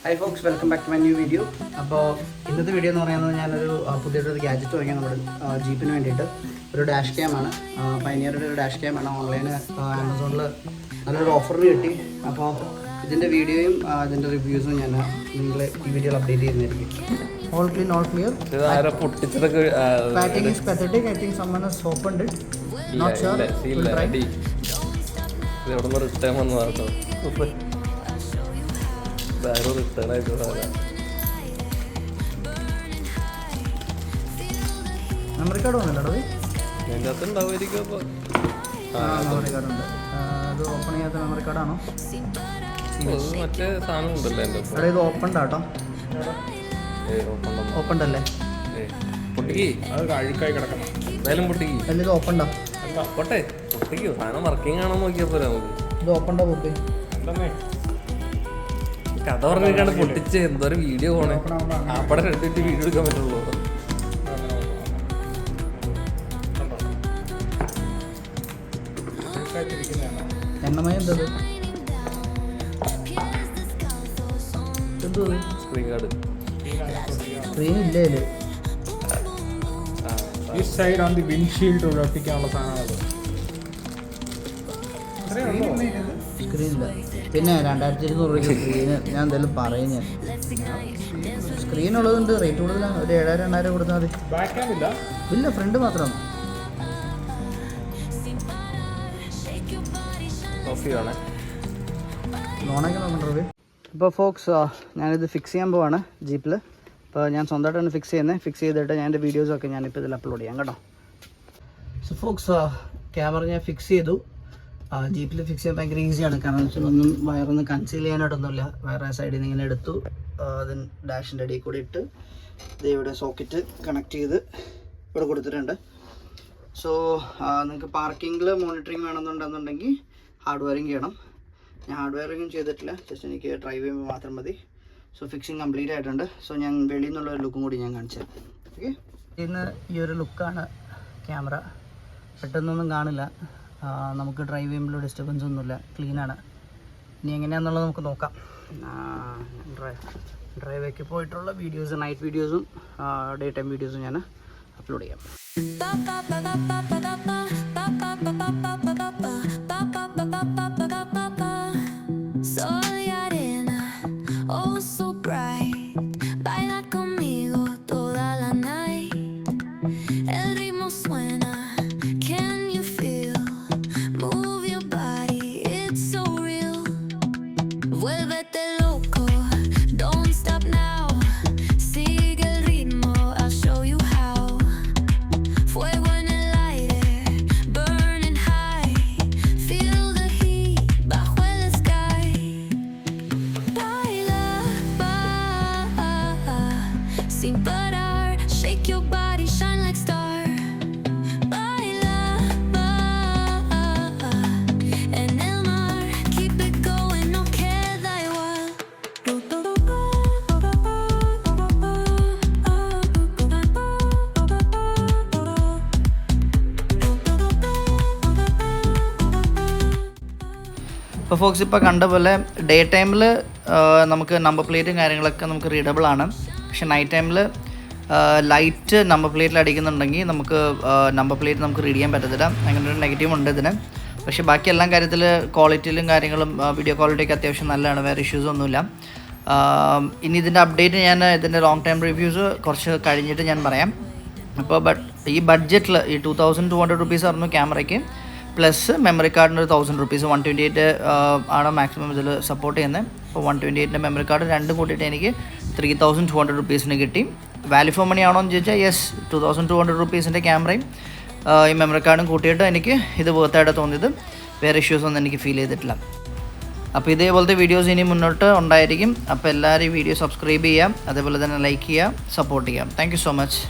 Hi folks, welcome back to my new video. അപ്പോൾ ഇന്നത്തെ video എന്ന് പറയുന്നത് ഞാനൊരു പുതിയൊരു ഗാഡ്ജറ്റ് വാങ്ങിയാൽ നമ്മുടെ ജീപ്പിന് വേണ്ടിയിട്ട് ഒരു ഡാഷ് ക്യാം ആണ്. പൈനിയറുടെ ഒരു ഡാഷ് ക്യാം ആണ്. ഓൺലൈന് ആമസോണിൽ നല്ലൊരു ഓഫറിന് കിട്ടി. അപ്പോൾ ഇതിൻ്റെ വീഡിയോയും ഇതിൻ്റെ റിവ്യൂസും ഞാൻ നിങ്ങളെ ഈ വീഡിയോയിൽ അപ്ഡേറ്റ് ചെയ്യുന്നതായിരിക്കും. All clean, all clear. Packing is pathetic. I think someone has opened it. Not sure. We'll try. Return വന്നതാട്ടോ. റിട്ടേൺ ആയിട്ട് മെമ്മറി കാർഡ് വന്നില്ലടോ അതിൻ്റെ അകത്ത് ഉണ്ടാവുമായിരിക്കും. അപ്പോൾ മെമ്മറി കാർഡ് ഉണ്ട്. അത് ഓപ്പൺ ചെയ്യാത്ത മെമ്മറി കാർഡാണോ? മറ്റേ സാധനം ഉണ്ടല്ലോ എൻ്റെ ഇവിടെ ഇത് ഓപ്പൺ ആട്ടോ. ഓപ്പൺ അല്ലേ? പൊട്ടിക്ക് അത് അഴുക്കായി കിടക്കണം. എന്തായാലും പൊട്ടിക്ക് അല്ല ഇത് ഓപ്പൺ പോട്ടെ. പൊട്ടിക്കോ സാധനം വർക്കിംഗ് ആണോ നോക്കിയാൽ പോരാ നമുക്ക്. ഇത് ഓപ്പൺ പൊട്ടി കഥ പറഞ്ഞിട്ടാണ് പൊട്ടിച്ച് എന്തോരം വീഡിയോ പോണേ. അവിടെ 2 മിനിറ്റ് വീഡിയോ എടുക്കാൻ പറ്റുള്ളൂ. എണ്ണമയം എന്തത്? സ്ക്രീൻ കാർഡ് സ്ക്രീൻ ഇല്ലേ? ഈ സൈഡ് ഓൺ ദി വിൻഡ്ഷീൽഡ് ഒട്ടിക്കാനുള്ള സാധനമാണ്. സ്ക്രീൻ ഇല്ല. പിന്നെ 2200 രൂപയ്ക്ക് സ്ക്രീന് ഞാൻ എന്തായാലും പറയുന്നത്. സ്ക്രീൻ ഉള്ളതുണ്ട്. റേറ്റ് കൂടുതലാണ്. ഒരു 7000-8000 കൊടുത്താൽ മതി. ഇല്ല, ഫ്രണ്ട് മാത്രമാണ്. ലോണൊക്കെ നോക്കണ്ട. ഇപ്പോൾ ഫോക്സ് ഞാനിത് ഫിക്സ് ചെയ്യാൻ പോവാണ് ജീപ്പിൽ. ഇപ്പോൾ ഞാൻ സ്വന്തമായിട്ടാണ് ഫിക്സ് ചെയ്യുന്നത്. ഫിക്സ് ചെയ്തിട്ട് ഞാൻ എൻ്റെ വീഡിയോസൊക്കെ ഞാനിപ്പോൾ ഇതിൽ അപ്ലോഡ് ചെയ്യാം കേട്ടോ. സോ ഫോക്സ് ക്യാമറ ഞാൻ ഫിക്സ് ചെയ്തു. ജീപ്പിൽ ഫിക്സ് ചെയ്യാൻ ഭയങ്കര ഈസിയാണ്. കാരണം വെച്ചാൽ ഒന്നും വയറൊന്നും കൺസീൽ ചെയ്യാനായിട്ടൊന്നുമില്ല. വേറെ സൈഡിൽ നിന്ന് ഇങ്ങനെ എടുത്തു അതിന് ഡാഷിൻ്റെ അടിയിൽ കൂടി ഇട്ട് ഇത് ഇവിടെ സോക്കറ്റ് കണക്ട് ചെയ്ത് ഇവിടെ കൊടുത്തിട്ടുണ്ട്. സോ നിങ്ങൾക്ക് പാർക്കിങ്ങിൽ മോണിറ്ററിങ് വേണമെന്നുണ്ടെന്നുണ്ടെങ്കിൽ ഹാർഡ് വയറിങ് ചെയ്യണം. ഞാൻ ഹാർഡ് വയറിങ്ങും ചെയ്തിട്ടില്ല. ജസ്റ്റ് എനിക്ക് ഡ്രൈവ് ചെയ്യുമ്പോൾ മാത്രം മതി. സോ ഫിക്സിങ് കംപ്ലീറ്റ് ആയിട്ടുണ്ട്. സോ ഞാൻ വെളിയിൽ നിന്നുള്ള ഒരു ലുക്കും കൂടി ഞാൻ കാണിച്ചു തരാം. ഓക്കെ, ഇന്ന് ഈ ഒരു ലുക്കാണ് ക്യാമറ. പെട്ടെന്നൊന്നും കാണില്ല. നമുക്ക് ഡ്രൈവ് ചെയ്യുമ്പോൾ ഡിസ്റ്റർബൻസ് ഒന്നുമില്ല. ക്ലീനാണ്. ഇനി എങ്ങനെയാണെന്നുള്ളത് നമുക്ക് നോക്കാം. ഡ്രൈവേക്ക് പോയിട്ടുള്ള വീഡിയോസ്, നൈറ്റ് വീഡിയോസും ഡേ ടൈം വീഡിയോസും ഞാൻ അപ്ലോഡ് ചെയ്യാം. ഇപ്പോൾ ഫോക്സ് ഇപ്പോൾ കണ്ട പോലെ ഡേ ടൈമിൽ നമുക്ക് നമ്പർ പ്ലേറ്റും കാര്യങ്ങളൊക്കെ നമുക്ക് റീഡബിൾ ആണ്. പക്ഷെ നൈറ്റ് ടൈമിൽ ലൈറ്റ് നമ്പർ പ്ലേറ്റിൽ അടിക്കുന്നുണ്ടെങ്കിൽ നമുക്ക് നമ്പർ പ്ലേറ്റ് നമുക്ക് റീഡ് ചെയ്യാൻ പറ്റത്തില്ല. അങ്ങനെ ഒരു നെഗറ്റീവ് ഉണ്ട് ഇതിന്. പക്ഷേ ബാക്കി എല്ലാ കാര്യത്തിൽ ക്വാളിറ്റിയിലും കാര്യങ്ങളും വീഡിയോ ക്വാളിറ്റിയൊക്കെ അത്യാവശ്യം നല്ലതാണ്. വേറെ ഇഷ്യൂസ് ഒന്നുമില്ല. ഇനി ഇതിൻ്റെ അപ്ഡേറ്റ് ഞാൻ ഇതിൻ്റെ ലോങ് ടൈം റിവ്യൂസ് കുറച്ച് കഴിഞ്ഞിട്ട് ഞാൻ പറയാം. അപ്പോൾ ഈ ബഡ്ജറ്റിൽ ഈ 2200 റുപ്പീസ് ആയിരുന്നു ക്യാമറയ്ക്ക്. പ്ലസ് മെമ്മറി കാർഡിന് ഒരു 1000 റുപ്പീസ്. 128 ആണ് മാക്സിമം ഇതിൽ സപ്പോർട്ട് ചെയ്യുന്നത്. അപ്പോൾ 128 മെമ്മറി കാർഡ് രണ്ടും കൂട്ടിയിട്ട് എനിക്ക് 3200 റുപ്പീസിന് കിട്ടി. വാല്യൂ ഫോർ മണി ആണോ എന്ന് ചോദിച്ചാൽ യെസ്. 2200 റുപ്പീസിൻ്റെ ക്യാമറയും ഈ മെമ്മറി കാർഡും കൂട്ടിയിട്ട് എനിക്ക് ഇത് വേർത്തായിട്ട് തോന്നിയത്. വേറെ ഇഷ്യൂസ് ഒന്നും എനിക്ക് ഫീൽ ചെയ്തിട്ടില്ല. അപ്പോൾ ഇതേപോലത്തെ വീഡിയോസ് ഇനി മുന്നോട്ട് ഉണ്ടായിരിക്കും. അപ്പോൾ എല്ലാവരും ഈ വീഡിയോ സബ്സ്ക്രൈബ് ചെയ്യാം, അതേപോലെ തന്നെ ലൈക്ക് ചെയ്യുക, സപ്പോർട്ട് ചെയ്യാം. Thank you so much.